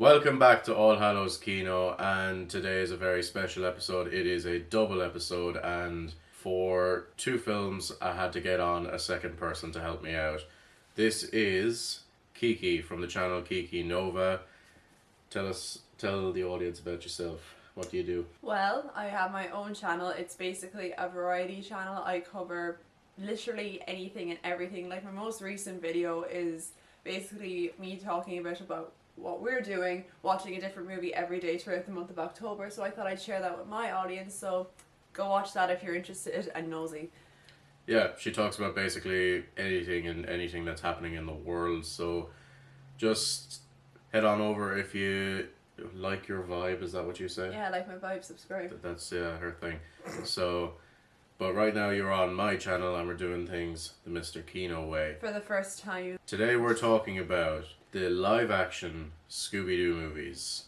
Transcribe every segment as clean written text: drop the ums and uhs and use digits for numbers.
Welcome back to All Hallows Kino, and today is a very special episode. It is a double episode, and for two films, I had to get on a second person to help me out. This is Kiki from the channel Kiki Nova. Tell the audience about yourself. What do you do? Well, I have my own channel. It's basically a variety channel. I cover literally anything and everything. Like my most recent video is basically me talking about what we're doing, watching a different movie every day throughout the month of October. So I thought I'd share that with my audience. So go watch that if you're interested and nosy. Yeah, she talks about basically anything and anything that's happening in the world. So just head on over if you like your vibe. Is that what you say? Yeah, like my vibe, subscribe. That's her thing. So, but right now you're on my channel and we're doing things the Mr. Kino way. For the first time. Today we're talking about the live action Scooby-Doo movies.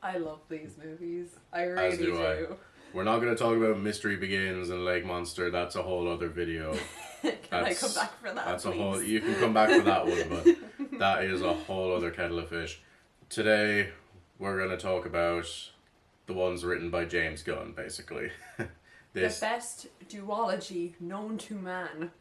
I love these movies. I really As do I. We're not going to talk about Mystery Begins and Lake Monster. That's a whole other video. Can I come back for that, That's please? a whole. You can come back for that one, but that is a whole other kettle of fish. Today we're going to talk about the ones written by James Gunn, basically. The best duology known to man.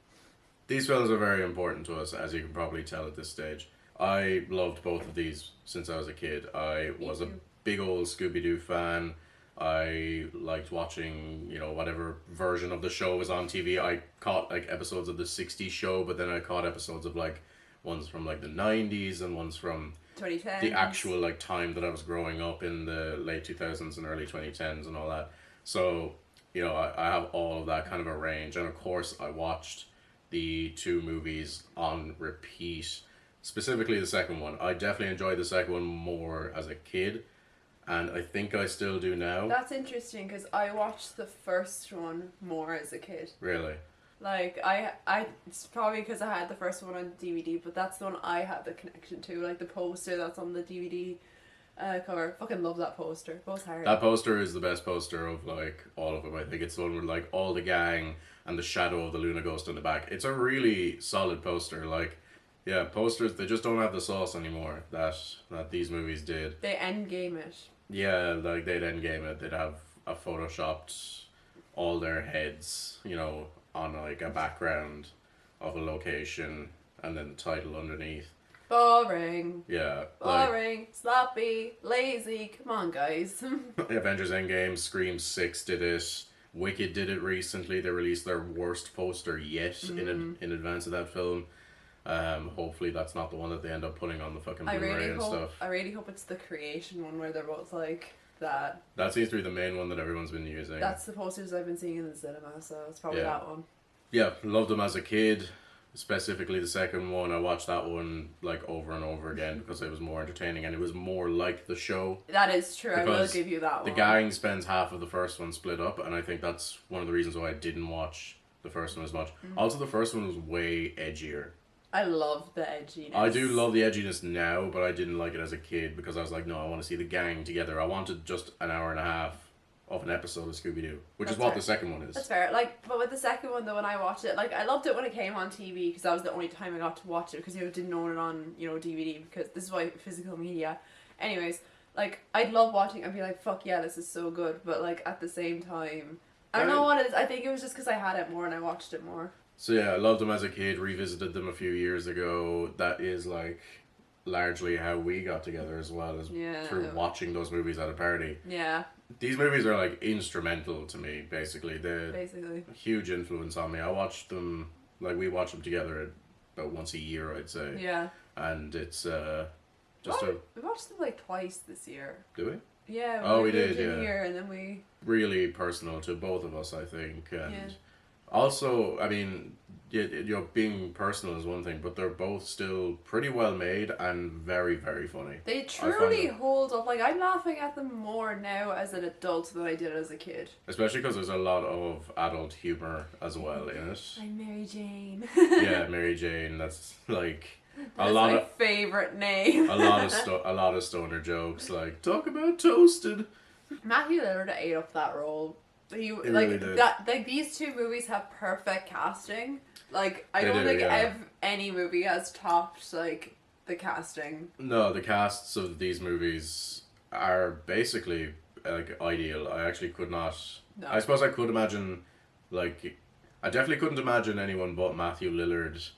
These films are very important to us, as you can probably tell at this stage. I loved both of these since I was a kid. I was a big old Scooby-Doo fan. I liked watching, whatever version of the show was on TV. I caught episodes of the 60s show, but then I caught episodes of ones from the 90s and ones from 2010s. the actual time that I was growing up in the late 2000s and early 2010s and all that. So, I have all of that kind of a range. And of course, I watched the two movies on repeat. Specifically the second one. I definitely enjoyed the second one more as a kid, and I think I still do now. That's interesting because I watched the first one more as a kid. Really? It's probably because I had the first one on DVD, but that's the one I had the connection to. Like the poster that's on the DVD cover. Fucking love that poster. Goes hard. That poster is the best poster of all of them. I think it's the one with all the gang and the shadow of the Luna Ghost in the back. It's a really solid poster. Yeah, posters, they just don't have the sauce anymore that these movies did. They endgame it. Yeah, they'd endgame it. They'd have a photoshopped all their heads, on a background of a location and then the title underneath. Boring. Yeah. Boring, sloppy, lazy. Come on, guys. Avengers Endgame, Scream 6 did it. Wicked did it recently. They released their worst poster yet in advance of that film. Hopefully that's not the one that they end up putting on the fucking Blu-ray and stuff. I really hope it's the Creation one where they're both like that. That seems to be the main one that everyone's been using. That's the posters I've been seeing in the cinema, so it's probably that one. Yeah, loved them as a kid. Specifically the second one, I watched that one over and over again because it was more entertaining and it was more like the show. That is true, I will give you that one. The gang spends half of the first one split up, and I think that's one of the reasons why I didn't watch the first one as much. Also, the first one was way edgier. I love the edginess. I do love the edginess now, but I didn't like it as a kid because I was like, no, I want to see the gang together. I wanted just an hour and a half of an episode of Scooby-Doo, which is what the second one is. That's fair. But with the second one, though, when I watched it, I loved it when it came on TV because that was the only time I got to watch it because didn't own it on, DVD because this is why physical media. Anyways, I'd love watching. I'd be like, fuck yeah, this is so good. But at the same time, I don't know what it is. I think it was just because I had it more and I watched it more. So yeah, I loved them as a kid, revisited them a few years ago. That is largely how we got together as well, as through watching those movies at a party. Yeah. These movies are instrumental to me, basically. They're a huge influence on me. I watched them, we watch them together about once a year, I'd say. Yeah. And it's we watched them twice this year. Do we? Yeah. We did, yeah. Here and then we... Really personal to both of us, I think. And also, I mean, being personal is one thing, but they're both still pretty well made and very, very funny. They truly hold up. I'm laughing at them more now as an adult than I did as a kid. Especially because there's a lot of adult humor as well in it. I'm Mary Jane. Yeah, Mary Jane. That's my favorite name. a lot of stoner jokes. Talk about toasted. Matthew Lillard ate up that role. He really did. These two movies have perfect casting. I don't think any movie has topped the casting. No, the casts of these movies are basically like ideal. I actually could not. No. I suppose I could imagine, like, I definitely couldn't imagine anyone but Matthew Lillard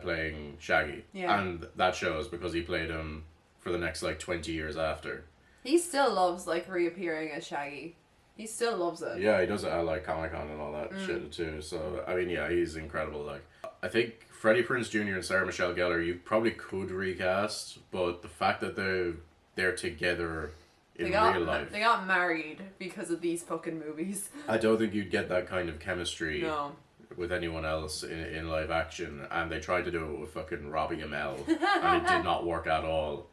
playing Shaggy. Yeah. And that shows because he played him for the next like 20 years after. He still loves like reappearing as Shaggy. He still loves it. Yeah, he does it at like Comic-Con and all that shit too. So I mean, yeah, he's incredible. Like, I think Freddie Prinze Jr. and Sarah Michelle Gellar, you probably could recast, but the fact that they're together in real life, they got married because of these fucking movies. I don't think you'd get that kind of chemistry No. with anyone else in live action. And they tried to do it with fucking Robbie Amell, and it did not work at all.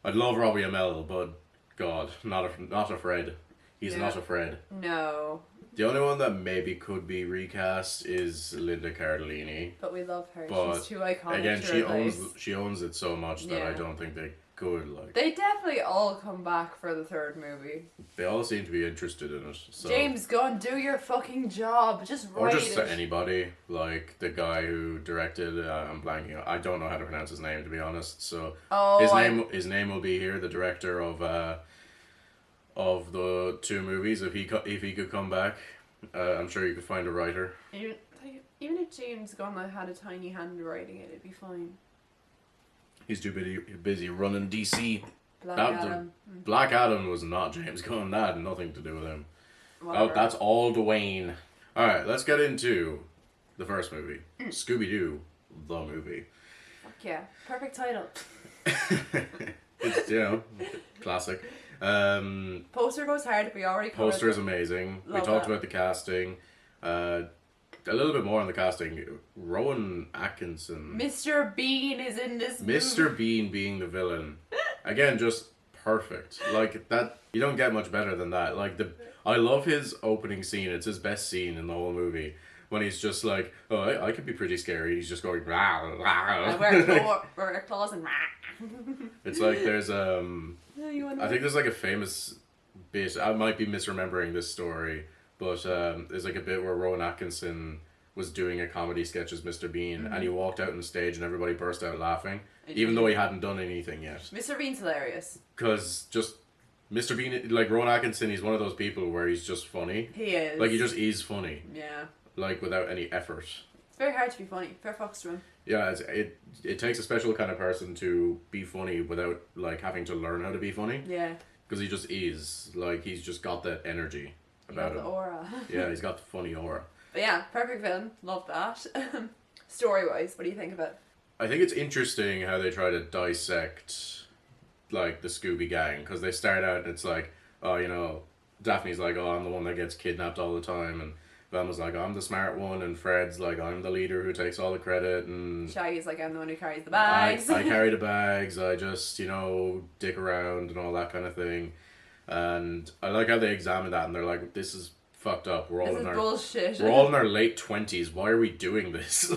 I love Robbie Amell, but God, not a Fred. He's not a Fred. No. The only one that maybe could be recast is Linda Cardellini. But we love her. But she's too iconic. Again, to she owns it so much that I don't think they could. Like, they definitely all come back for the third movie. they all seem to be interested in it. So. James Gunn, do your fucking job. Just write Or just it. anybody, like the guy who directed. I'm blanking. I don't know how to pronounce his name, to be honest. So his name will be here. The director of the two movies, if he could come back, I'm sure you could find a writer. Even if James Gunn had a tiny hand writing it, it'd be fine. He's too busy running DC. Adam. Black Adam was not James Gunn. That had nothing to do with him. Whatever. Oh, that's all Dwayne. Alright, let's get into the first movie. Scooby-Doo, the movie. Fuck yeah. Perfect title. It's, classic. Poster goes hard. We already covered Poster is it. amazing. Love We talked that. about the casting. A little bit more on the casting. Rowan Atkinson. Mr. Bean is in this movie. Mr. Bean being the villain. Again, just perfect. Like, that, you don't get much better than that. Like, I love his opening scene. It's his best scene in the whole movie. When he's just like, oh, I could be pretty scary. He's just going, rah, rah. I wear claws and It's like there's, I I think there's like a famous bit. I might be misremembering this story, but there's like a bit where Rowan Atkinson was doing a comedy sketch as Mr. Bean, and he walked out on stage and everybody burst out laughing, even though he hadn't done anything yet. Mr. Bean's hilarious. Because just Mr. Bean, like Rowan Atkinson, he's one of those people where he's just funny. He is. Like, he just is funny. Yeah. Like, without any effort. It's very hard to be funny. Fair fucks to him. Yeah, it takes a special kind of person to be funny without, like, having to learn how to be funny. Yeah. Because he just is. Like, he's just got that energy about him. The aura. Yeah, he's got the funny aura. But yeah, perfect villain. Love that. Story-wise, what do you think of it? I think it's interesting how they try to dissect, like, the Scooby Gang. Because they start out and it's like, oh, Daphne's like, oh, I'm the one that gets kidnapped all the time. And Velma's like, I'm the smart one. And Fred's like, I'm the leader who takes all the credit. And Shaggy's like, I'm the one who carries the bags. I carry the bags. I just, dick around and all that kind of thing. And I like how they examine that and they're like, this is fucked up. We're all bullshit. We're all in our late 20s. Why are we doing this?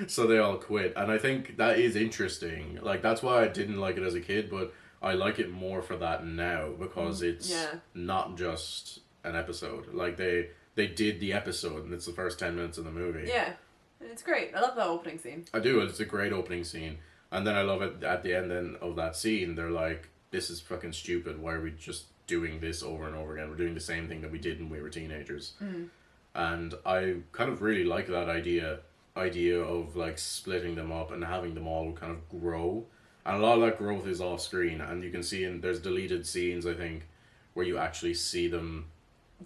So they all quit. And I think that is interesting. Like, that's why I didn't like it as a kid, but I like it more for that now because it's not just an episode. Like, they did the episode and it's the first 10 minutes of the movie. Yeah. It's great. I love that opening scene. I do. It's a great opening scene. And then I love it at the end then of that scene. They're like, this is fucking stupid. Why are we just doing this over and over again? We're doing the same thing that we did when we were teenagers. And I kind of really like that idea of like splitting them up and having them all kind of grow. And a lot of that growth is off screen, and you can see there's deleted scenes, I think, where you actually see them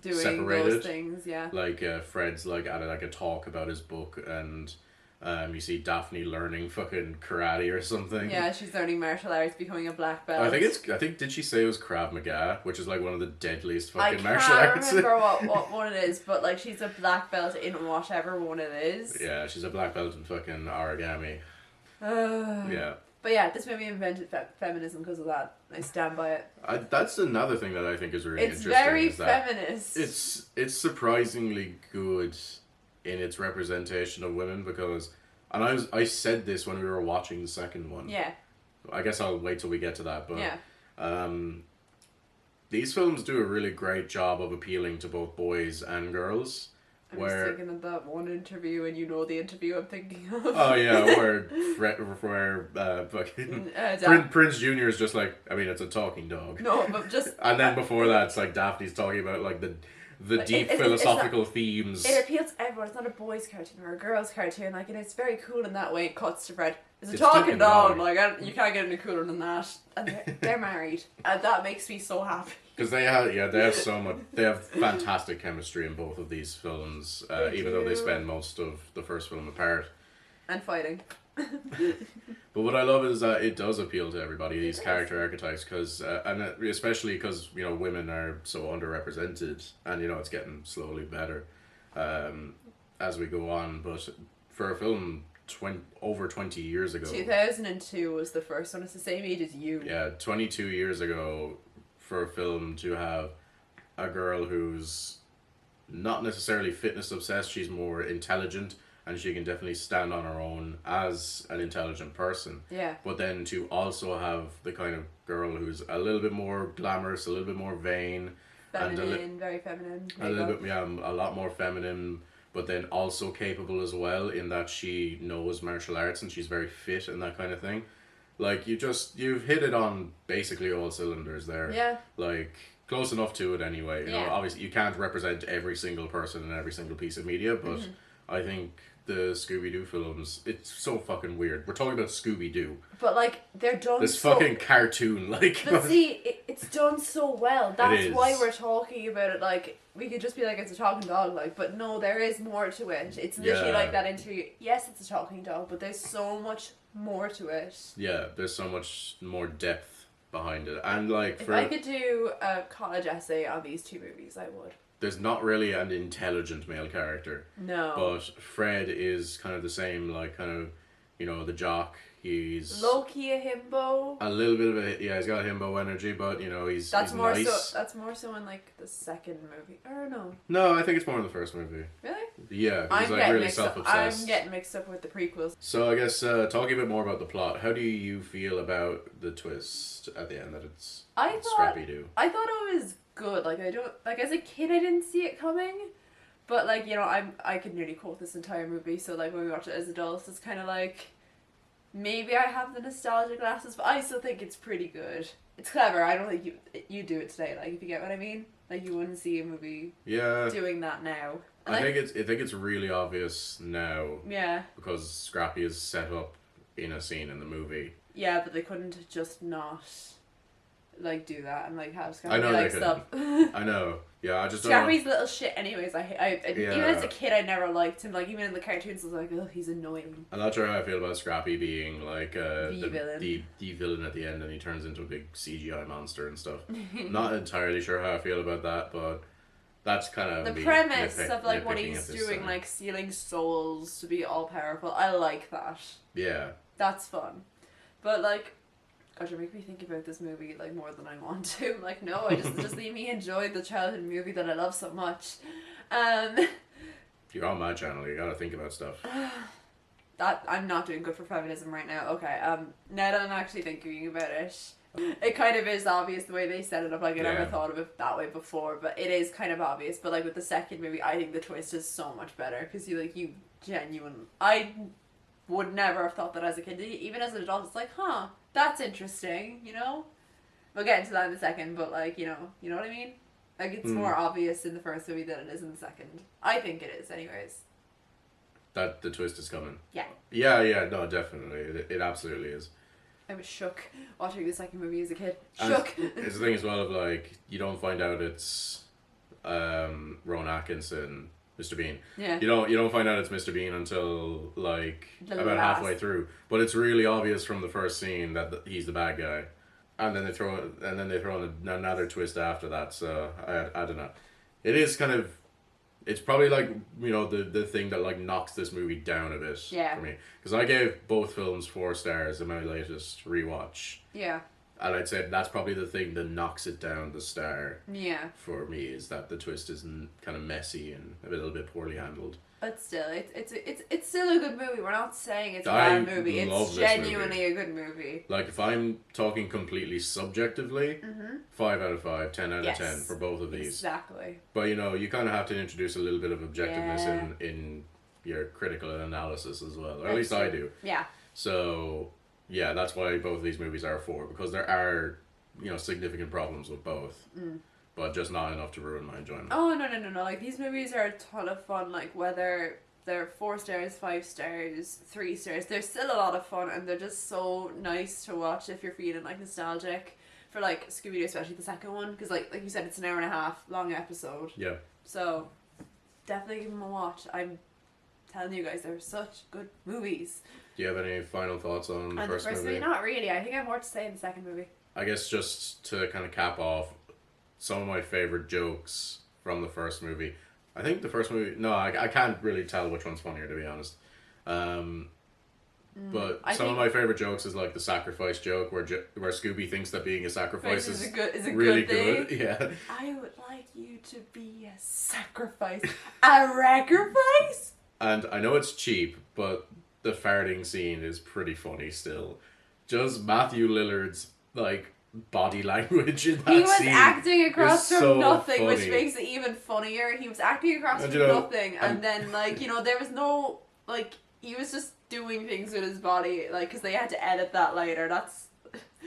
doing separated. Those things, yeah. Like Fred's like at a talk about his book, and you see Daphne learning fucking karate or something. Yeah, she's learning martial arts, becoming a black belt. I think did she say it was Krav Maga, which is like one of the deadliest fucking martial arts. I arts. can't remember what one it is, but like she's a black belt in whatever one it is. Yeah, she's a black belt in fucking origami. Yeah. But yeah, this movie invented feminism because of that. I stand by it. That's another thing that I think is really interesting. It's very feminist. It's surprisingly good in its representation of women because, and I said this when we were watching the second one. Yeah. I guess I'll wait till we get to that, but yeah. These films do a really great job of appealing to both boys and girls, I'm where just thinking of that one interview, and you know the interview I'm thinking of. oh yeah, where fucking Prince Jr. is just like, I mean, it's a talking dog. No, but just and then before that, it's like Daphne's talking about like the deep philosophical themes. It appeals to everyone. It's not a boy's cartoon or a girl's cartoon. Like, and it's very cool in that way. It cuts to Fred. It's a talking dog. Like, you can't get any cooler than that. And they're married, and that makes me so happy. Because they have so much. They have fantastic chemistry in both of these films. Even though they spend most of the first film apart. And fighting. But what I love is that it does appeal to everybody, these character archetypes, because especially because women are so underrepresented, and it's getting slowly better as we go on. But for a film over 20 years ago, 2002 was the first one. It's the same age as you. Yeah, 22 years ago, for a film to have a girl who's not necessarily fitness obsessed, she's more intelligent. And she can definitely stand on her own as an intelligent person. Yeah. But then to also have the kind of girl who's a little bit more glamorous, a little bit more vain. Feminine, very feminine. A little bit, a lot more feminine, but then also capable as well in that she knows martial arts and she's very fit and that kind of thing. Like, you've hit it on basically all cylinders there. Yeah. Like, close enough to it anyway. You know, obviously you can't represent every single person in every single piece of media, but I think the Scooby-Doo films, it's so fucking weird. We're talking about Scooby-Doo. But, like, they're done this fucking cartoon, like... But see, it's done so well. That's why we're talking about it, like, we could just be like, it's a talking dog, like, but no, there is more to it. It's literally like that interview. Yes, it's a talking dog, but there's so much more to it. Yeah, there's so much more depth behind it. And, like, if I could do a college essay on these two movies, I would. There's not really an intelligent male character. No. But Fred is kind of the same, like, kind of, the jock. He's... low-key a himbo. A little bit of a... Yeah, he's got himbo energy, but, he's nice. That's more so in, like, the second movie. Or no? No, I think it's more in the first movie. Really? Yeah, he's, like, really self-obsessed. I'm getting mixed up with the prequels. So, I guess, talking a bit more about the plot, how do you feel about the twist at the end that it's Scrappy-Doo? I thought it was good. Like, as a kid I didn't see it coming, but like, I could nearly quote this entire movie, so like when we watch it as adults, it's kind of like, maybe I have the nostalgia glasses, but I still think it's pretty good. It's clever. I don't think you do it today, like, if you get what I mean. Like, you wouldn't see a movie doing that now. And I think it's really obvious now. Yeah. Because Scrappy is set up in a scene in the movie. Yeah, but they couldn't just not like do that and like have Scrappy like stuff. I know. Yeah, I just Scrappy's little shit. Anyways, even as a kid, I never liked him. Like, even in the cartoons, I was like, oh, he's annoying. I'm not sure how I feel about Scrappy being like the villain at the end, and he turns into a big CGI monster and stuff. Not entirely sure how I feel about that, but that's kind of the premise of like what he's doing, like stealing souls to be all powerful. I like that. Yeah, that's fun, but like. God, you make me think about this movie like more than I want to. Like, no, just leave me enjoy the childhood movie that I love so much. You're on my channel. You gotta think about stuff. That I'm not doing good for feminism right now. Okay. Now that I'm actually thinking about it, it kind of is obvious the way they set it up. Like, I never thought of it that way before, but it is kind of obvious. But like with the second movie, I think the twist is so much better because you genuine. I would never have thought that as a kid. Even as an adult, it's like, huh. That's interesting, We'll get into that in a second, but like, you know what I mean? Like, it's more obvious in the first movie than it is in the second. I think it is, anyways. That the twist is coming. Yeah. Yeah, no, definitely. It absolutely is. I was shook watching the second movie as a kid. Shook. It's the thing as well of like, you don't find out it's Rowan Atkinson, Mr. Bean. Yeah. You don't find out it's Mr. Bean until like about halfway through. But it's really obvious from the first scene that he's the bad guy, and then they throw in another twist after that. So I don't know. It is kind of, it's probably like the thing that like knocks this movie down a bit for me, because I gave both films 4 stars in my latest rewatch. Yeah. And I'd say that's probably the thing that knocks it down the star Yeah. for me, is that the twist is kind of messy and a little bit poorly handled. But still, it's still a good movie. We're not saying it's a I bad movie. love It's this genuinely movie. a good movie. Like, if I'm talking completely subjectively, 5 out of 5, 10 out Yes. of 10 for both of these. Exactly. But, you know, you kind of have to introduce a little bit of objectiveness Yeah. in your critical analysis as well. Or at That's least I true. do. Yeah. So, yeah, that's why both of these movies are 4, because there are, you know, significant problems with both. But just not enough to ruin my enjoyment. Oh, no. Like, these movies are a ton of fun. Like, whether they're 4 stars, 5 stars, 3 stars, they're still a lot of fun, and they're just so nice to watch if you're feeling, like, nostalgic for, like, Scooby-Doo, especially the second one, because, like you said, it's an hour and a half long episode. Yeah. So, definitely give them a watch. I'm telling you guys, they're such good movies. Do you have any final thoughts on the And first the first movie? movie, not really. I think I have more to say in the second movie. I guess just to kind of cap off, some of my favorite jokes from the first movie. I think the first movie... No, I can't really tell which one's funnier, to be honest. But some of my favorite jokes is like the sacrifice joke, where Scooby thinks that being a sacrifice Is is a really good thing. good. Yeah. I would like you to be a sacrifice. A sacrifice? And I know it's cheap, but the farting scene is pretty funny still. Just Matthew Lillard's, like, body language in that scene. He was acting across is from so nothing, which funny. makes it even funnier. He was acting across And, from you know, nothing, and then, like, you know, there was no, like, he was just doing things with his body, like, because they had to edit that later. That's...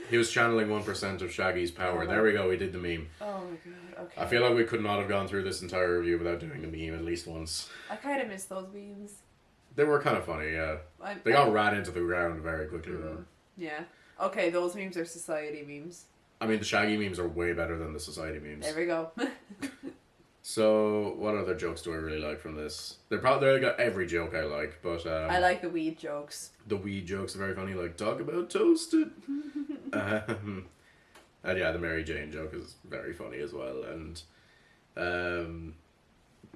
He was channeling 1% of Shaggy's power. There we go, we did the meme. Oh my god, okay. I feel like we could not have gone through this entire review without doing the meme at least once. I kind of miss those memes. They were kind of funny, yeah. They got ran into the ground very quickly, though. Yeah. Okay, those memes are society memes. I mean, the Shaggy memes are way better than the Society memes. There we go. So, what other jokes do I really like from this? They got every joke I like, but... I like the weed jokes. The weed jokes are very funny, like, talk about toasted. And yeah, the Mary Jane joke is very funny as well. And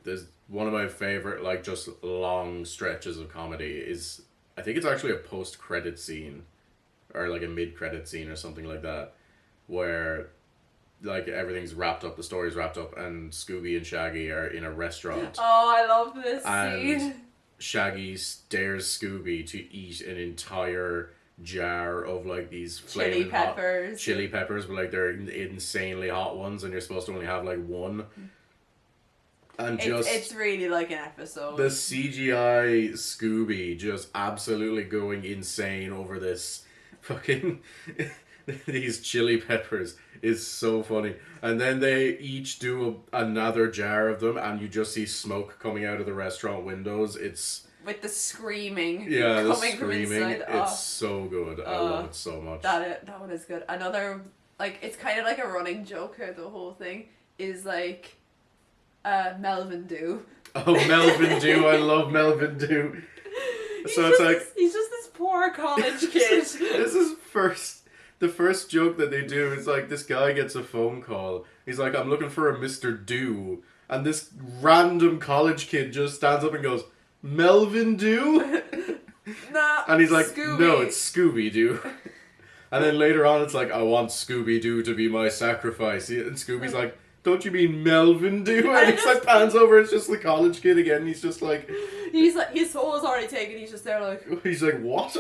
there's one of my favorite, like, just long stretches of comedy is... I think it's actually a post-credit scene, or like a mid-credit scene or something like that, where... like everything's wrapped up, the story's wrapped up, and Scooby and Shaggy are in a restaurant. Oh, I love this And scene. Shaggy dares Scooby to eat an entire jar of like these Chili flaming hot peppers. chili peppers, but like they're insanely hot ones, and you're supposed to only have like one. And It's really like an episode. the CGI Scooby just absolutely going insane over this fucking these chili peppers is so funny. And then they each do another jar of them, and you just see smoke coming out of the restaurant windows. It's with the screaming yeah, the coming from screaming. inside. It's so good. I love it so much. That one is good. Another, like, it's kind of like a running joke here, the whole thing, is like Melvin Doo. Oh, Melvin Doo. I love Melvin Doo. So it's like... he's just this poor college kid. This is the first joke that they do is like this guy gets a phone call. He's like, I'm looking for a Mr. Doo. And this random college kid just stands up and goes, Melvin Doo? Nah, And he's like, Scooby. no, it's Scooby-Doo. And then later on it's like, I want Scooby-Doo to be my sacrifice. And Scooby's like, don't you mean Melvin Doo? And it's like pans over, it's just the college kid again. He's just like... He's like, his soul is already taken, he's just there like... He's like, what?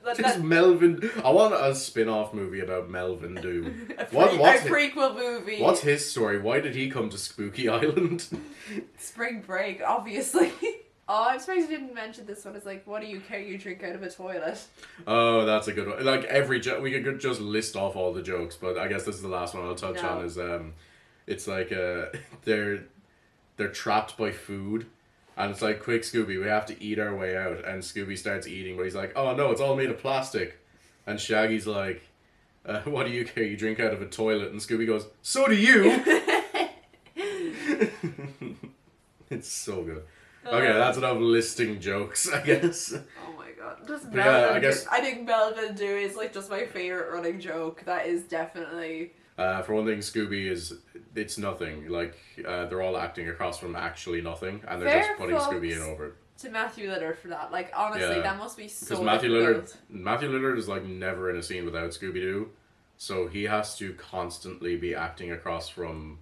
That Just Melvin. I want a spin-off movie about Melvin Doo. a What's prequel movie. What's his story? Why did he come to Spooky Island? Spring Break, obviously. Oh, I'm surprised you didn't mention this one. It's like, what do you care you drink out of a toilet? Oh, that's a good one. Like every joke, we could just list off all the jokes, but I guess this is the last one I'll touch No. on. Is it's like they're trapped by food. And it's like, quick, Scooby, we have to eat our way out. And Scooby starts eating, but he's like, oh no, it's all made of plastic. And Shaggy's like, what do you care? You drink out of a toilet. And Scooby goes, so do you. It's so good. Okay, that's enough listing jokes, I guess. Oh my god. Just But yeah, Melvin I guess- Doo. I think Melvin Doo is like just my favourite running joke. That is definitely... For one thing, Scooby it's nothing. Like, they're all acting across from actually nothing, and they're Fair just putting folks. Scooby in over it. to Matthew Lillard for that. Like, honestly, Yeah. that must be so Because difficult. Matthew Lillard is like never in a scene without Scooby-Doo, so he has to constantly be acting across from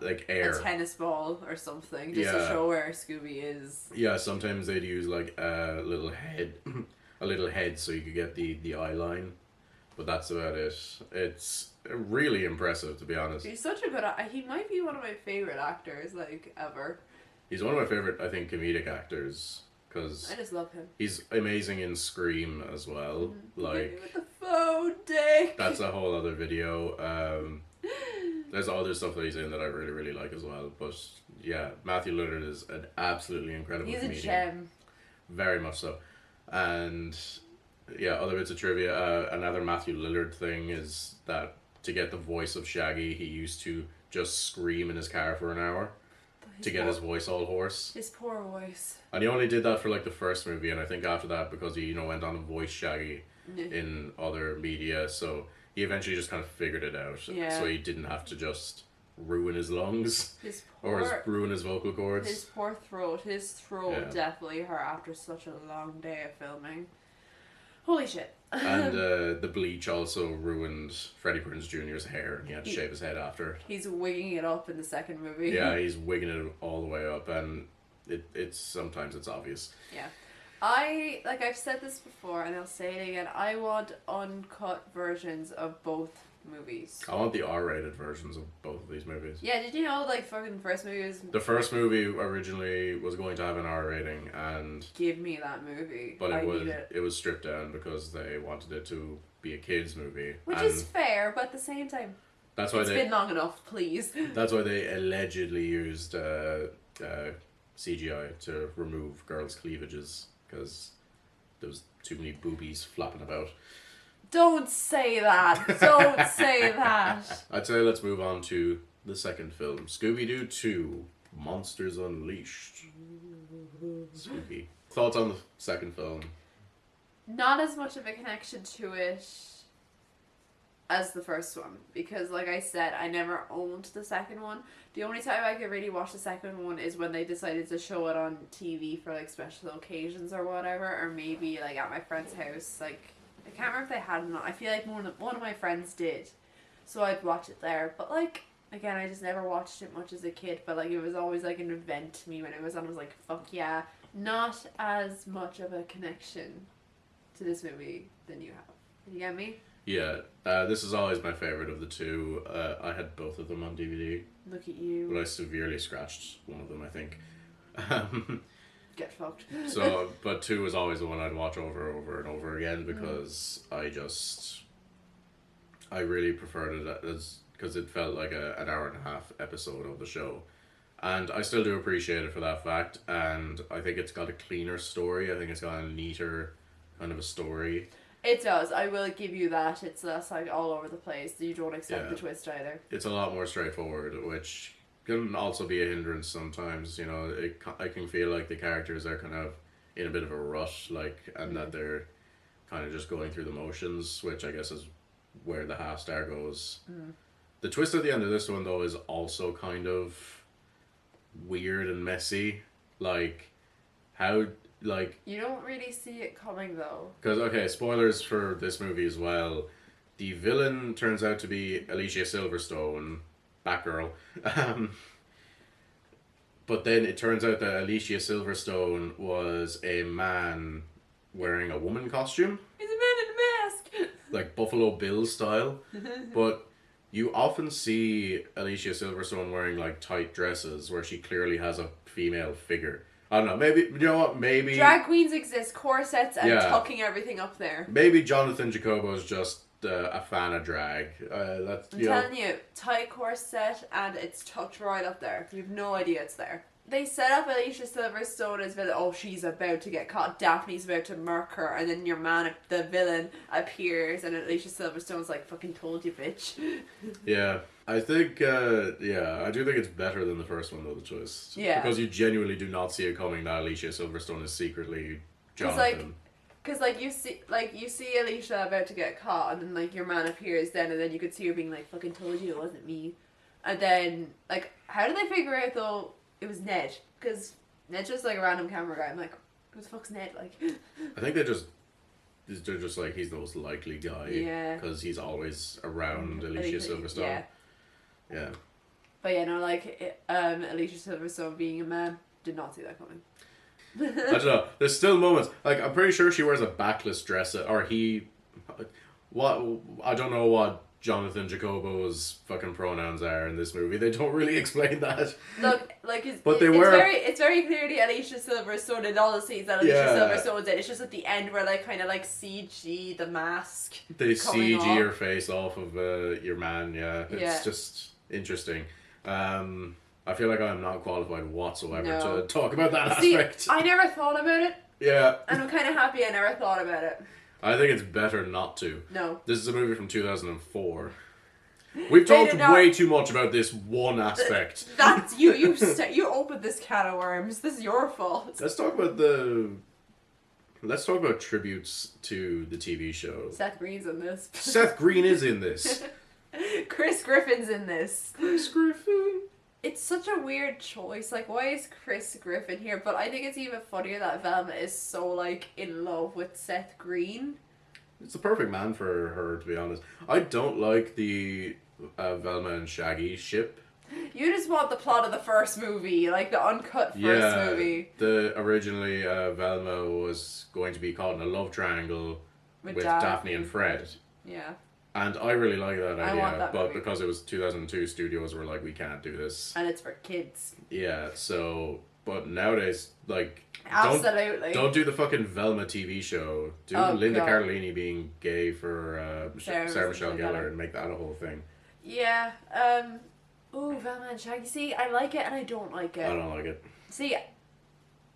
like air. A tennis ball or something, just to Yeah. show where Scooby is. Yeah, sometimes they'd use like a little head, a little head, so you could get the eye line, but that's about it. It's really impressive, to be honest. He's such a good. He might be one of my favorite actors, like, ever. He's one of my favorite, I think, comedic actors because I just love him. he's amazing in Scream as well. Like with the faux dick. that's a whole other video. There's other stuff that he's in that I really, really like as well. But yeah, Matthew Lillard is an absolutely incredible He's comedian. a gem. Very much so. And yeah, other bits of trivia. Another Matthew Lillard thing is that to get the voice of Shaggy, he used to just scream in his car for an hour to get his voice all hoarse. His poor voice. And he only did that for like the first movie, and I think after that, because he went on to voice Shaggy in other media, so he eventually just kind of figured it out. Yeah. So he didn't have to just ruin his lungs ruin his vocal cords. His poor throat. His throat Yeah. definitely hurt after such a long day of filming. Holy shit. And the bleach also ruined Freddie Prinze Jr.'s hair, and he had to shave his head after. He's wigging it up in the second movie. Yeah, he's wigging it all the way up, and it's sometimes it's obvious. Yeah. I've said this before and I'll say it again, I want uncut versions of both movies. I want the R-rated versions of both of these movies. Yeah, did you know, like, fucking first movie was... The first movie originally was going to have an R rating, and Give me that movie. but I need it. it was stripped down because they wanted it to be a kids movie. Which and is fair, but at the same time, that's why it's been long enough, please. that's why they allegedly used CGI to remove girls' cleavages because there was too many boobies flapping about. Don't say that. Don't say that. I'd say let's move on to the second film, Scooby-Doo 2, Monsters Unleashed. Spooky. Thoughts on the second film? Not as much of a connection to it as the first one, because like I said, I never owned the second one. The only time I could really watch the second one is when they decided to show it on TV for like special occasions or whatever, or maybe like at my friend's house. Like, I can't remember if they had it or not. I feel like one of my friends did, so I'd watch it there. But like, again, I just never watched it much as a kid, but like it was always like an event to me when it was on. I was like, fuck yeah. Not as much of a connection to this movie than you have. You get me? Yeah, this is always my favorite of the two. I had both of them on DVD, Look at you. but I severely scratched one of them, I think. Get fucked. So, but 2 was always the one I'd watch over and over again because I really preferred it because it felt like an hour and a half episode of the show. And I still do appreciate it for that fact, and I think it's got a cleaner story. I think it's got a neater kind of a story. It does. I will give you that. It's less like all over the place. You don't accept the twist either. It's a lot more straightforward, which can also be a hindrance sometimes. You know, I can feel like the characters are kind of in a bit of a rush, like, and that they're kind of just going through the motions, which I guess is where the half star goes. The twist at the end of this one, though, is also kind of weird and messy. Like, how, like... You don't really see it coming, though. Because, okay, spoilers for this movie as well. The villain turns out to be Alicia Silverstone, Batgirl. But then it turns out that Alicia Silverstone was a man wearing a woman costume. He's a man in a mask! Like Buffalo Bill style. But you often see Alicia Silverstone wearing like tight dresses where she clearly has a female figure. I don't know, maybe, you know what, maybe... Drag queens exist, corsets and tucking everything up there. Maybe Jonathan Jacobo's just a fan of drag. I'm telling you, tight corset and it's tucked right up there. You have no idea it's there. They set up Alicia Silverstone as villain. Oh, she's about to get caught. Daphne's about to murk her, and then your man, the villain, appears, and Alicia Silverstone's like, "Fucking told you, bitch." Yeah, I think. I do think it's better than the first one, though. The twist. Yeah. Because you genuinely do not see it coming that Alicia Silverstone is secretly Jonathan. Because you see Alicia about to get caught, and then like your man appears then, and then you could see her being like, "Fucking told you it wasn't me," and then like, how did they figure out though? It was Ned, because Ned's just like a random camera guy. I'm like, who the fuck's Ned? Like, I think they're just like, he's the most likely guy. Yeah. Because he's always around Alicia Silverstone. Yeah. Yeah. But yeah, no, like, Alicia Silverstone being a man, did not see that coming. I don't know. There's still moments. Like, I'm pretty sure she wears a backless dress, or he. What I don't know what Jonathan Jacobo's fucking pronouns are in this movie. They don't really explain that. Look, like, it's very clearly Alicia Silverstone in all the scenes that Alicia Silverstone's in. It's just at the end where, like, kind of like CG the mask. They CG your face off of your man. Yeah, it's just interesting. I feel like I'm not qualified whatsoever to talk about that aspect. I never thought about it. Yeah. And I'm kind of happy I never thought about it. I think it's better not to. No. This is a movie from 2004. We've talked way too much about this one aspect. That's you. You opened this can of worms. This is your fault. Let's talk about tributes to the TV show. Seth Green's in this. Seth Green is in this. Chris Griffin's in this. Chris Griffin. It's such a weird choice. Like, why is Chris Griffin here? But I think it's even funnier that Velma is so, like, in love with Seth Green. It's the perfect man for her, to be honest. I don't like the Velma and Shaggy ship. You just want the plot of the first movie, like the uncut first movie. Originally Velma was going to be caught in a love triangle with Daphne and Fred. Yeah. And I really like that idea, but movie. because it was 2002, studios were like, we can't do this. And it's for kids. Yeah, so, but nowadays, like, absolutely, don't do the fucking Velma TV show. Do Linda Cardellini being gay for Sarah Michelle Gellar and make that a whole thing. Yeah, ooh, Velma and Shaggy. See, I like it and I don't like it. I don't like it. See,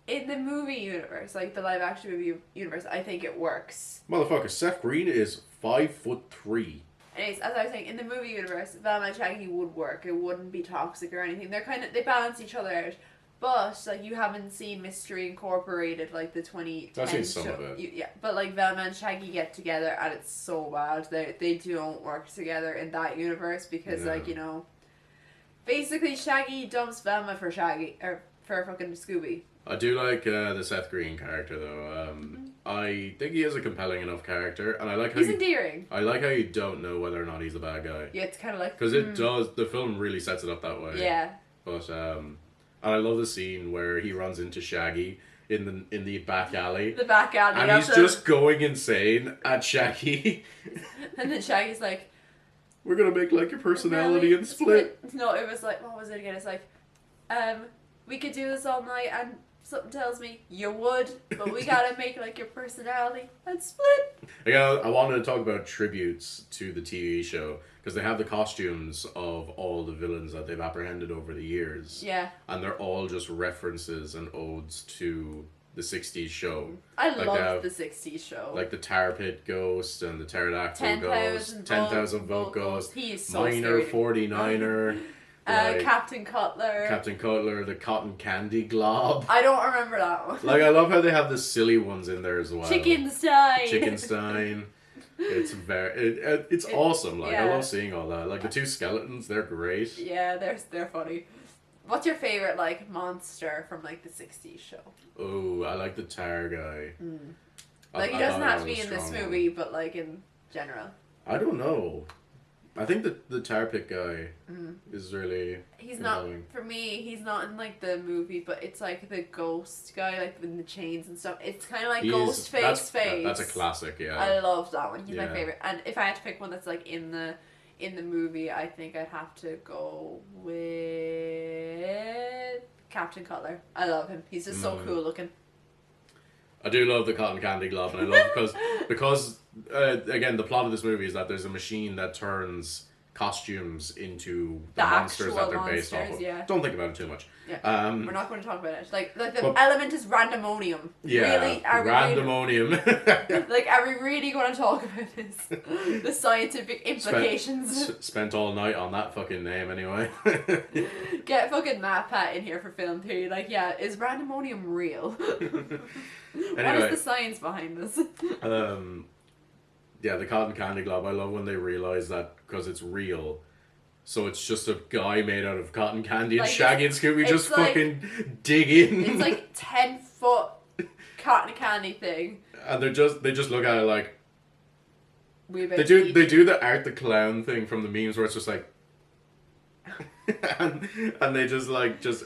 in the movie universe, like the live action movie universe, I think it works. Motherfucker, Seth Green is 5'3". Anyways, as I was saying, in the movie universe, Velma and Shaggy would work. It wouldn't be toxic or anything. They balance each other out. But, like, you haven't seen Mystery Incorporated, like, the 2010 I've seen some of it. Yeah, but, like, Velma and Shaggy get together and it's so bad. They don't work together in that universe because, like, you know, basically Shaggy dumps Velma for Shaggy, or for fucking Scooby. I do like the Seth Green character, though. I think he is a compelling enough character, and I like how he's endearing. I like how you don't know whether or not he's a bad guy. Yeah, it's kind of like... Because it does, the film really sets it up that way. Yeah. But, and I love the scene where he runs into Shaggy in the back alley. The back alley. And he's just going insane at Shaggy. And then Shaggy's like... We're gonna make, like, your personality and split. No, it was like, what was it again? It's like, we could do this all night and... Something tells me you would, but we gotta make like your personality and split. Again, I wanted to talk about tributes to the TV show because they have the costumes of all the villains that they've apprehended over the years. Yeah. And they're all just references and odes to the 60s show. I love the 60s show. Like the Tar Pit Ghost and the Pterodactyl Ghost, 10,000 Vote Ghost, He's so Minor 49er. Like, Captain Cutler, the Cotton Candy Glob. I don't remember that one. Like, I love how they have the silly ones in there as well. Chickenstein. It's awesome. Like, I love seeing all that. Like, the two skeletons, they're great. Yeah, they're funny. What's your favorite, like, monster from, like, the 60s show? Oh, I like the Tar guy. Like, he doesn't have to be in this movie, but, like, in general. I don't know. I think the Tar Pit guy is really... He's not, for me, he's not in, like, the movie, but it's, like, the ghost guy, like, in the chains and stuff. It's kind of like Ghostface face. That's a classic, yeah. I love that one. He's my favorite. And if I had to pick one that's, like, in the movie, I think I'd have to go with Captain Cutler. I love him. He's just so cool looking. I do love the Cotton Candy Glob, and I love because again, the plot of this movie is that there's a machine that turns costumes into the monsters that they're based off of. Yeah. Don't think about it too much. Yeah. We're not going to talk about it. Like the element is randomonium. Yeah, really, randomonium. Like, are we really going to talk about this? The scientific implications. Spent all night on that fucking name anyway. Get fucking Matt Pat in here for film theory. Like, yeah, is randomonium real? Anyway, what is the science behind this? Yeah, the Cotton Candy Glob. I love when they realize that because it's real, So it's just a guy made out of cotton candy, and Like, Shaggy and Scooby it's just like- fucking dig in. It's like 10-foot cotton candy thing. And they just look at it like We about they to do. eat. They do the Art the Clown thing from the memes where it's just like, and they just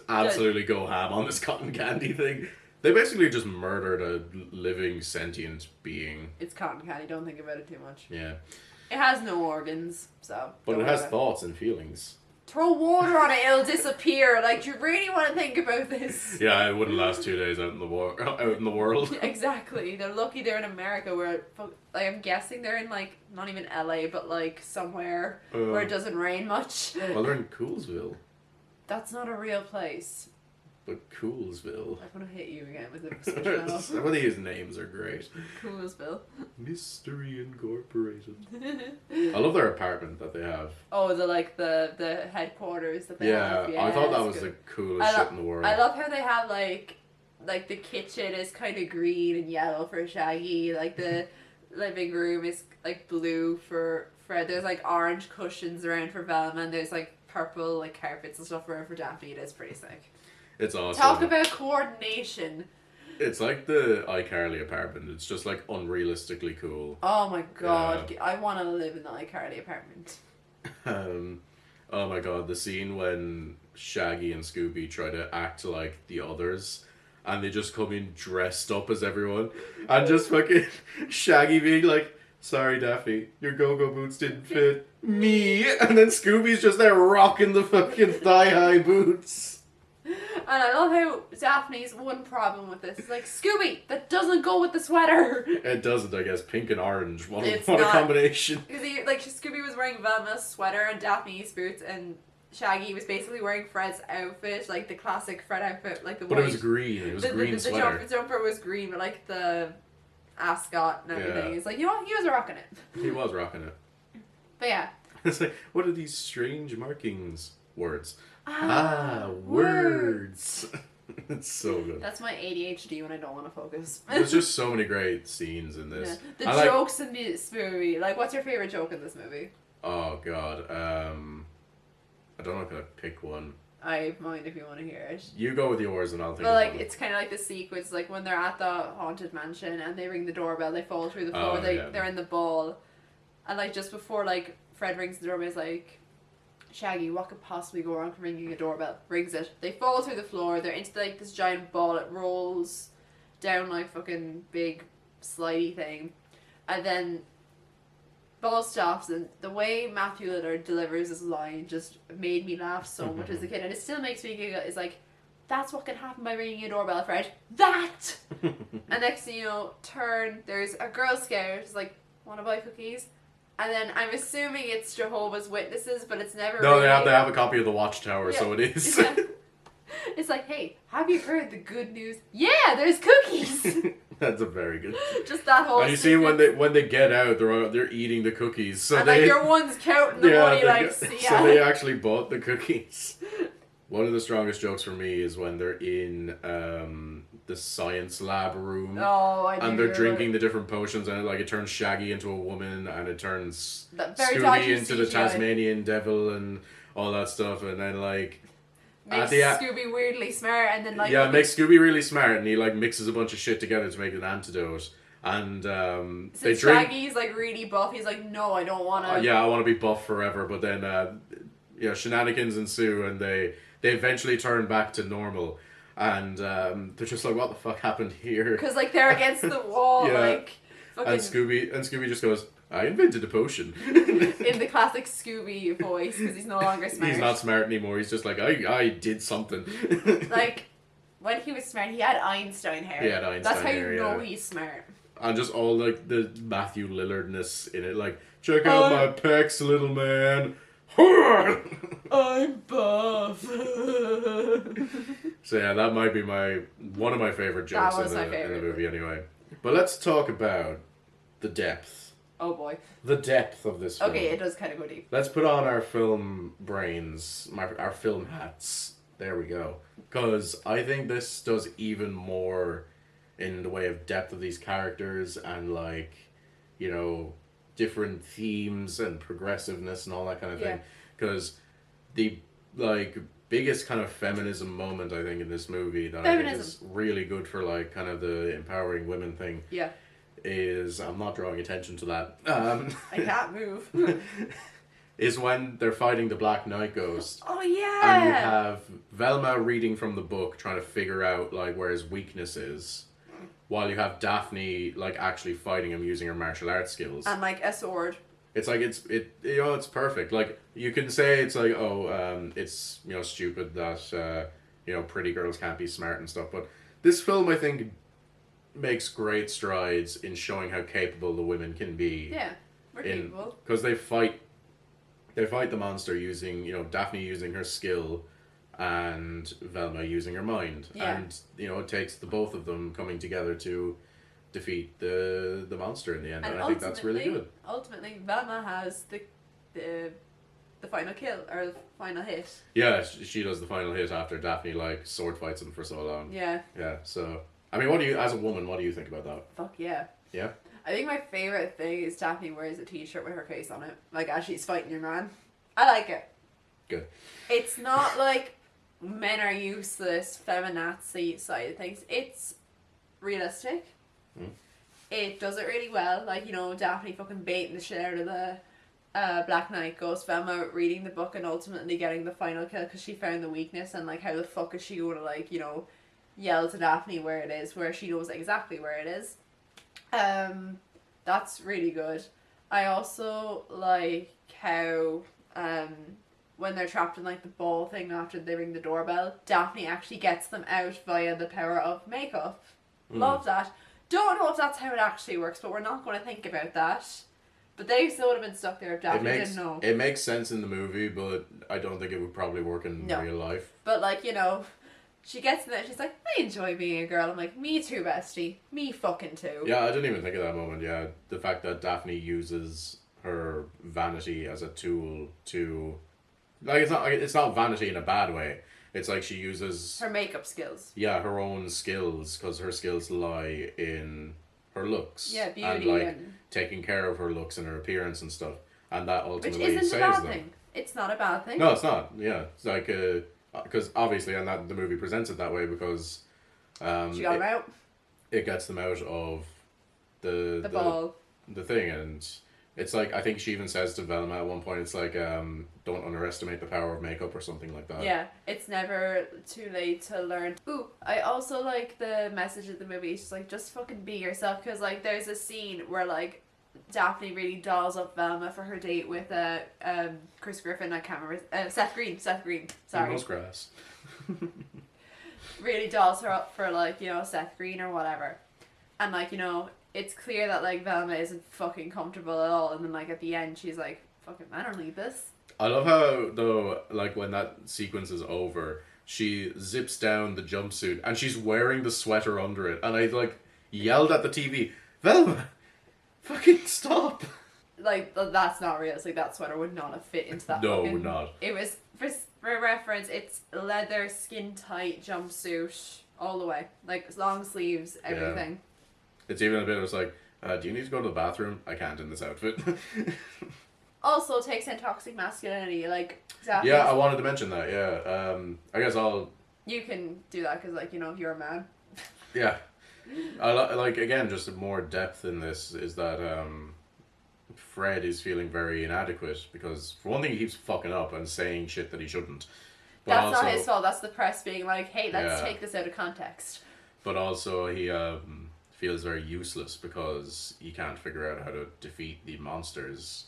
absolutely go ham on this cotton candy thing. They basically just murdered a living sentient being. It's cotton candy. Don't think about it too much. Yeah, It has no organs, so. but don't it has worry. thoughts and feelings. Throw water on it, it'll disappear. Like, do you really want to think about this? Yeah, it wouldn't last 2 days out in the out in the world. Exactly. They're lucky they're in America where, like, I'm guessing they're in, like, not even LA, but, like, somewhere where it doesn't rain much. Well, they're in Coolsville, That's not a real place. but Coolsville. I'm gonna hit you again with the switch Some of these names are great. Coolsville. Mystery Incorporated. I love their apartment that they have. Oh, the headquarters that they have. Yeah, I thought that it's was good. the coolest shit in the world. I love how they have like the kitchen is kind of green and yellow for Shaggy. Like the living room is like blue for Fred. There's like orange cushions around for Velma, and there's like purple like carpets and stuff around for Daphne. It is pretty sick. It's awesome. Talk about coordination. It's like the iCarly apartment. It's just like unrealistically cool. Oh my god, I want to live in the iCarly apartment. Oh my god, the scene when Shaggy and Scooby try to act like the others, and they just come in dressed up as everyone, and just fucking Shaggy being like, "Sorry, Daffy, your go-go boots didn't fit me," and then Scooby's just there rocking the fucking thigh-high boots. And I love how Daphne's one problem with this is like, Scooby, that doesn't go with the sweater. It doesn't, I guess. Pink and orange. What It's a not. combination. Because Scooby was wearing Velma's sweater and Daphne's boots, and Shaggy was basically wearing Fred's outfit, like the classic Fred outfit, like the But white. it was green. It was a green the sweater. jumper was green, but like the ascot and everything. Yeah. It's like, you know what? He was rocking it. He was rocking it. But yeah. It's like, what are these strange markings? Words. Words. It's so good. That's my ADHD when I don't want to focus. There's just so many great scenes in this. Yeah. The jokes in this movie. Like, what's your favorite joke in this movie? Oh god. I don't know if I pick one. I mind if you want to hear it. You go with yours and I'll think But of like, one. it's kind of like the sequence, like when they're at the haunted mansion and they ring the doorbell, they fall through the floor, Oh, yeah. they're in the ball, and like just before like Fred rings the doorbell, he's like, Shaggy, what could possibly go wrong from ringing a doorbell? Rings it. They fall through the floor. They're into like this giant ball. It rolls down like fucking big slidey thing, and then ball stops. And the way Matthew Lillard delivers this line just made me laugh so much as a kid, and it still makes me giggle. It's like, that's what can happen by ringing a doorbell, Fred. That. And next thing you know, there's a Girl Scout. It's like, want to buy cookies? And then I'm assuming it's Jehovah's Witnesses, but it's never. No, really... they have a copy of the Watchtower, so it is. Yeah. It's like, hey, have you heard the good news? Yeah, there's cookies. That's a very good. Just that whole. And you see when they get out, they're eating the cookies. So and they like your one's counting the money, like, see ya. So they actually bought the cookies. One of the strongest jokes for me is when they're in the science lab room. Oh, I do. And they're drinking the different potions, and it turns Shaggy into a woman, and it turns Very Scooby dodgy into the CGI. Tasmanian devil, and all that stuff. And then Makes the Scooby weirdly smart, and then like. yeah, it makes Scooby really smart, and he mixes a bunch of shit together to make an antidote. And they Since drink. Shaggy's like really buff, he's like, no, I don't want to. Yeah, I want to be buff forever. But then, shenanigans ensue, and they eventually turn back to normal. And they're just like, what the fuck happened here? Because like they're against the wall, Yeah. like. Fucking... And Scooby just goes, I invented a potion. in the classic Scooby voice, because he's no longer smart. He's not smart anymore. He's just like, I did something. Like, when he was smart, he had Einstein hair. He had Einstein That's how hair, you know yeah. he's smart. And just all like the Matthew Lillardness in it, like, check out my pecs, little man. I'm buff. So yeah, that might be one of my favorite jokes That was my in favorite. the movie anyway. But let's talk about the depth. Oh boy. The depth of this film. Okay, it does kind of go deep. Let's put on our film brains, our film hats. There we go. Because I think this does even more in the way of depth of these characters and different themes and progressiveness and all that kind of thing. Because the like biggest kind of feminism moment I think in this movie that I think is really good for like kind of the empowering women thing. Yeah. Is I'm not drawing attention to that. I can't move. Is when they're fighting the Black Knight Ghost. Oh yeah. And you have Velma reading from the book, trying to figure out like where his weakness is, while you have Daphne like actually fighting him using her martial arts skills. And like a sword. It's like it's perfect. Like you can say it's like it's stupid that pretty girls can't be smart and stuff, but this film I think makes great strides in showing how capable the women can be. Yeah, we're capable. Because they fight the monster using Daphne using her skill, and Velma using her mind, and it takes the both of them coming together to defeat the monster in the end, and I think that's really good. Ultimately, Velma has the final kill or the final hit. Yeah, she does the final hit after Daphne like sword fights him for so long. Yeah. Yeah. So I mean, as a woman, what do you think about that? Fuck yeah. Yeah. I think my favorite thing is Daphne wears a t-shirt with her face on it, like as she's fighting your man. I like it. Good. It's not like men are useless, feminazi side of things. It's realistic. It does it really well. Like, Daphne fucking baiting the shit out of the Black Knight Ghost, Velma reading the book and ultimately getting the final kill because she found the weakness, and like how the fuck is she going to like, yell to Daphne where it is, where she knows exactly where it is. That's really good. I also like how when they're trapped in like the ball thing after they ring the doorbell, Daphne actually gets them out via the power of makeup. Love that. Don't know if that's how it actually works, but we're not going to think about that. But they still would have been stuck there if Daphne didn't know. It makes sense in the movie, but I don't think it would probably work in real life. But like, she gets in there, she's like, I enjoy being a girl. I'm like, me too, bestie. Me fucking too. Yeah, I didn't even think of that moment, yeah. The fact that Daphne uses her vanity as a tool to... Like, it's not vanity in a bad way. It's like she uses... her makeup skills. Yeah, her own skills, because her skills lie in her looks. Yeah, beauty and, like, taking care of her looks and her appearance and stuff. And that ultimately saves them. Which isn't a bad thing. It's not a bad thing. No, it's not. Yeah. It's like... because obviously, and that the movie presents it that way because... she got them out. It gets them out of the ball. The thing, and... It's like, I think she even says to Velma at one point, it's like, don't underestimate the power of makeup or something like that. Yeah, it's never too late to learn. Ooh, I also like the message of the movie. It's just like, just fucking be yourself. Because, like, there's a scene where, like, Daphne really dolls up Velma for her date with Chris Griffin, I can't remember. Seth Green, sorry. Grass. Really dolls her up for, like, Seth Green or whatever. And, like, it's clear that like Velma isn't fucking comfortable at all, and then like at the end she's like, fucking I don't need this. I love how though, like when that sequence is over, she zips down the jumpsuit and she's wearing the sweater under it, and I like yelled at the TV, Velma, fucking stop. Like that's not realistic. That sweater would not have fit into that. No, it would not. It was for reference. It's leather, skin tight jumpsuit all the way, like long sleeves, everything. Yeah. It's even a bit, it's like, do you need to go to the bathroom? I can't in this outfit. Also takes in toxic masculinity, like... Exactly. Yeah, I wanted to mention that, yeah. I guess I'll... You can do that, because, like, you're a man. Yeah. Like, again, just more depth in this is that Fred is feeling very inadequate, because, for one thing, he keeps fucking up and saying shit that he shouldn't. But that's also, not his fault, that's the press being like, hey, let's take this out of context. But also, he... feels very useless because he can't figure out how to defeat the monsters.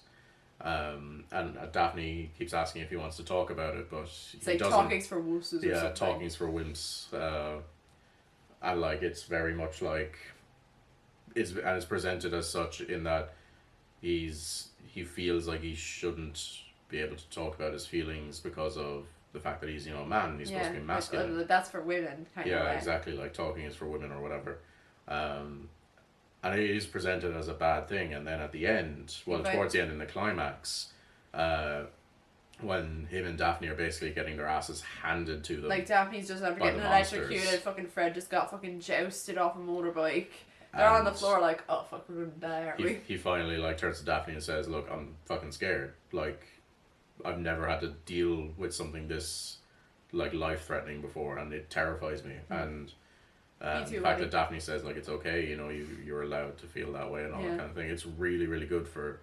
And Daphne keeps asking if he wants to talk about it, but it's like talking's for wusses or something. Yeah, talking's for wimps. And like it's very much like it's presented as such in that he feels like he shouldn't be able to talk about his feelings because of the fact that he's a man. He's supposed to be masculine. Like, that's for women. Kind of way. Exactly. Like talking is for women or whatever. And it is presented as a bad thing, and then at the end, towards the end in the climax, when him and Daphne are basically getting their asses handed to them. Like Daphne's just after getting electrocuted, fucking Fred just got fucking jousted off a motorbike. They're on the floor like, oh fuck, we're gonna die, aren't we? He finally like turns to Daphne and says, look, I'm fucking scared. Like, I've never had to deal with something this like life threatening before, and it terrifies me. And Me too, the fact buddy. that Daphne says like it's okay, you know, you're allowed to feel that way and all that Yeah. kind of thing. It's really really good for,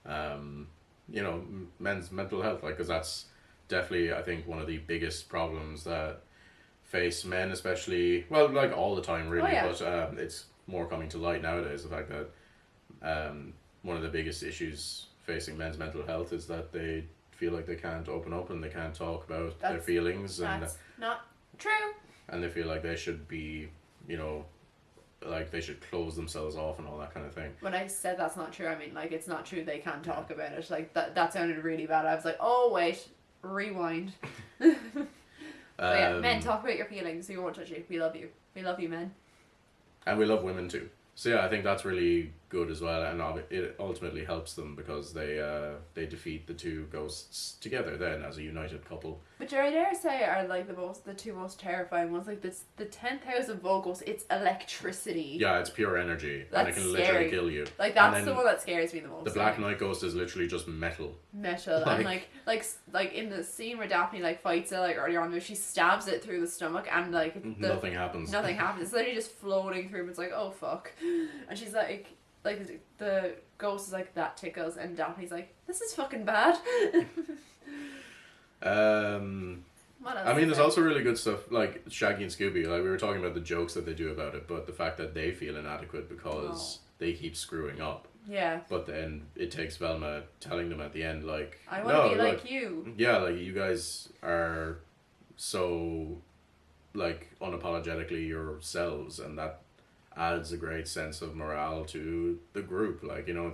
you know, men's mental health. Like, because that's definitely, I think, one of the biggest problems that face men, especially, well, like all the time really, yeah. but it's more coming to light nowadays. The fact that one of the biggest issues facing men's mental health is that they feel like they can't open up and they can't talk about their That's- feelings, and That's not true. they feel like they should be, you know, like they should close themselves off and all that kind of thing. When I said that's not true, I mean like it's not true. They can't talk about it. Like that sounded really bad. I was like, oh wait, rewind. But yeah, men, talk about your feelings. We won't touch you. We love you. We love you, men. And we love women too. So yeah, I think that's really good as well, and it ultimately helps them because they defeat the two ghosts together then as a united couple. But I dare say are like the two most terrifying ones. Like this, the 10,000 volt ghost. It's electricity. Yeah, it's pure energy, and it That's can scary. literally kill you. Like And that's then the one that scares me the most. The Black Knight Ghost is literally just metal. Metal and like in the scene where Daphne like fights it like earlier on, where she stabs it through the stomach and like Nothing happens. Nothing happens. It's literally just floating through. It's like, oh fuck, and she's like the ghost is like, that tickles, and Daphne's like, this is fucking bad. What else? I mean, there's also really good stuff like Shaggy and Scooby. Like, we were talking about the jokes that they do about it, but the fact that they feel inadequate because they keep screwing up. Yeah. But then it takes Velma telling them at the end, like, I want to be like you. Yeah, like, you guys are so, like, unapologetically yourselves, and that adds a great sense of morale to the group. Like, you know,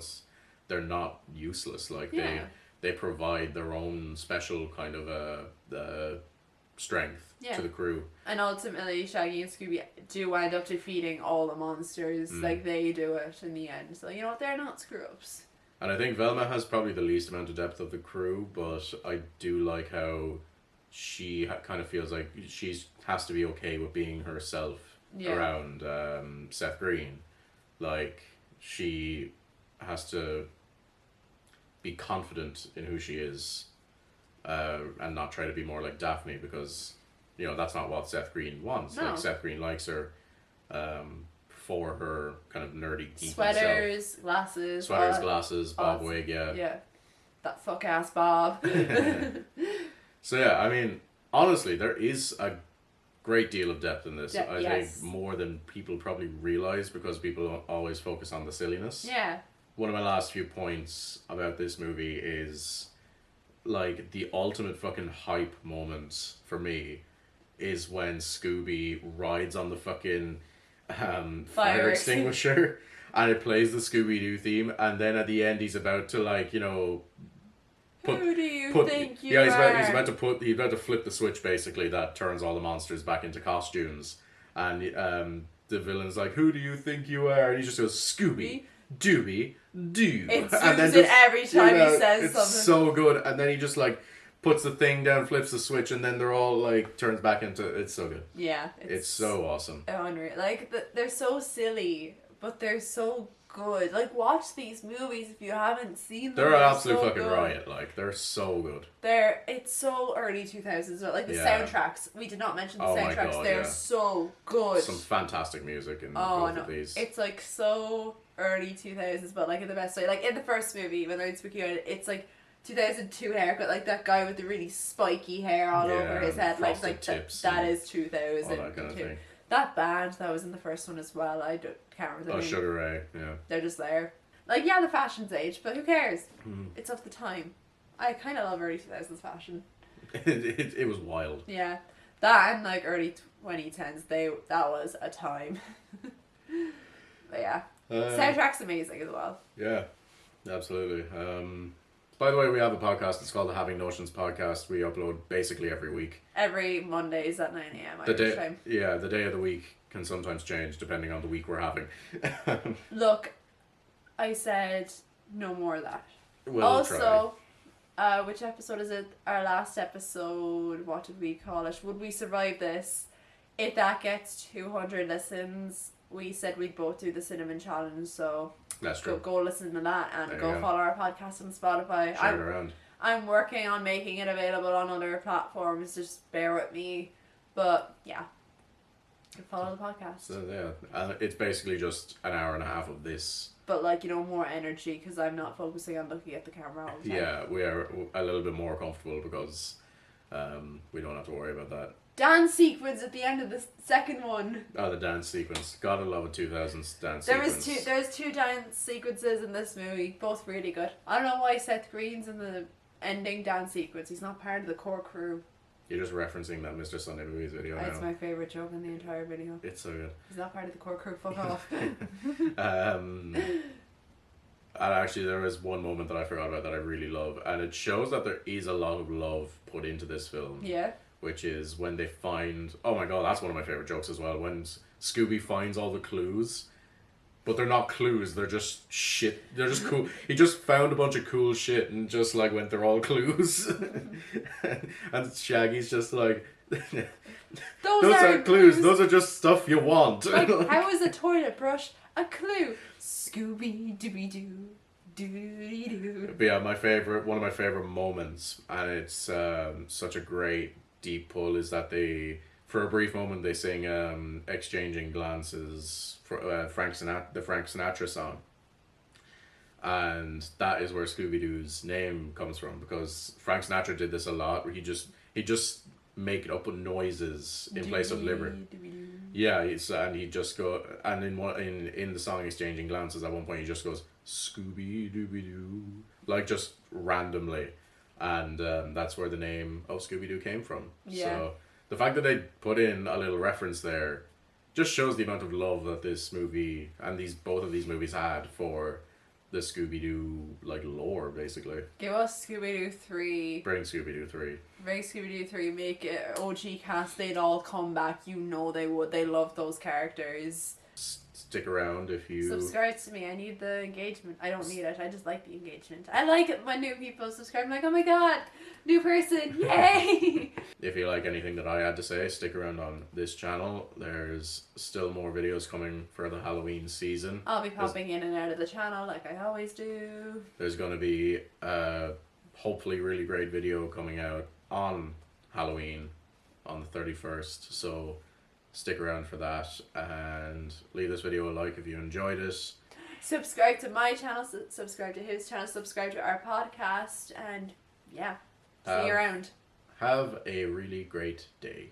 they're not useless. Like, Yeah. they provide their own special kind of strength to the crew. And ultimately, Shaggy and Scooby do end up defeating all the monsters. Like, they do it in the end. So, you know what? They're not screw-ups. And I think Velma has probably the least amount of depth of the crew, but I do like how she kind of feels like she has to be okay with being herself around Seth Green. Like, she has to be confident in who she is, and not try to be more like Daphne, because, you know, that's not what Seth Green wants. No. Like, Seth Green likes her for her kind of nerdy, geeky Sweaters, self. glasses. Glasses, bob odds. wig, yeah. Yeah. That fuck ass Bob. So yeah, I mean, honestly, there is a great deal of depth in this. I yes. think more than people probably realize, because people always focus on the silliness. Yeah. One of my last few points about this movie is, like, the ultimate fucking hype moment for me is when Scooby rides on the fucking fire extinguisher and it plays the Scooby-Doo theme, and then at the end he's about to, like, you know, Who do you think you he's are? he's about to flip the switch, basically, that turns all the monsters back into costumes, and the villain's like, who do you think you are? And he just goes, Scooby Dooby Doo. It And then zooms it every time he says it's something. so good. And then he just, like, puts the thing down, flips the switch, and then they're all, like, turns back into, it's so good. Yeah. It's so awesome. Unreal. Like, they're so silly, but they're so good. Like, watch these movies if you haven't seen them. They're an absolute so fucking good. riot. Like, they're so good. It's so early 2000s. Like, the Yeah. soundtracks. We did not mention the Oh my soundtracks. God, they're yeah. so good. Some fantastic music in Oh, both no. of these. It's, like, so early 2000s, but, like, in the best way. Like, in the first movie, when they're in Spooky Island, it's, like, 2002 haircut, like that guy with the really spiky hair all over his head, like tips that is 2000. all that kind of thing. That band that was in the first one as well, can't remember the name. Sugar Ray, yeah. They're just there. Like, yeah, the fashion's aged, but who cares? Mm. It's of the time. I kind of love early 2000s fashion. it was wild. Yeah, that and like early 2010s, that was a time. But yeah, soundtrack's amazing as well. Yeah, absolutely. By the way, we have a podcast. It's called the Having Notions Podcast. We upload basically every week. Every Mondays at 9 a.m. The Irish time. Yeah, the day of the week can sometimes change depending on the week we're having. Look, I said no more of that. We'll also, which episode is it? Our last episode, what did we call it? Would we survive this? If that gets 200 listens, we said we'd both do the cinnamon challenge, so that's true. go listen to that and There you go go. follow our podcast on Spotify. Share it around. I'm working on making it available on other platforms. Just bear with me. But yeah, you can follow the podcast. So yeah, it's basically just an hour and a half of this. But like, you know, more energy because I'm not focusing on looking at the camera all the time. Yeah, we are a little bit more comfortable because we don't have to worry about that. Dance sequence at the end of the second one. Oh, the dance sequence. Gotta love a 2000s dance There sequence. was there's two dance sequences in this movie, both really good. I don't know why Seth Green's in the ending dance sequence. He's not part of the core crew. You're just referencing that Mr. Sunday Movies video It's now. my favourite joke in the entire video. It's so good. He's not part of the core crew, fuck off. And actually, there is one moment that I forgot about that I really love, and it shows that there is a lot of love put into this film. Yeah. Which is when they find... Oh my god, that's one of my favourite jokes as well. When Scooby finds all the clues, but they're not clues, they're just shit. They're just cool. He just found a bunch of cool shit and just like went, they're all clues. And Shaggy's just like... Those aren't clues. Those are just stuff you want. Like, how is a toilet brush a clue? Scooby-Doo. Doo-doo-doo. But yeah, one of my favourite moments, and it's such a great deep pull, is that they, for a brief moment, they sing Exchanging Glances, for the Frank Sinatra song. And that is where Scooby-Doo's name comes from, because Frank Sinatra did this a lot, where he just make it up with noises in place of liver. Yeah, he'd just go, and in the song Exchanging Glances, at one point he just goes Scooby-Dooby-Doo, like just randomly. And that's where the name of Scooby-Doo came from. Yeah. So the fact that they put in a little reference there just shows the amount of love that this movie and both of these movies had for the Scooby-Doo like lore, basically. Give us Scooby-Doo 3. Bring Scooby-Doo 3. Bring Scooby-Doo 3. Make it OG cast. They'd all come back. You know they would. They love those characters. Stick around if you... Subscribe to me. I need the engagement. I don't need it. I just like the engagement. I like it when new people subscribe. I'm like, oh my god, new person. Yay! If you like anything that I had to say, stick around on this channel. There's still more videos coming for the Halloween season. I'll be popping in and out of the channel like I always do. There's going to be a hopefully really great video coming out on Halloween on the 31st. So stick around for that and leave this video a like if you enjoyed it. Subscribe to my channel, subscribe to his channel, subscribe to our podcast, and yeah, see you around. Have a really great day.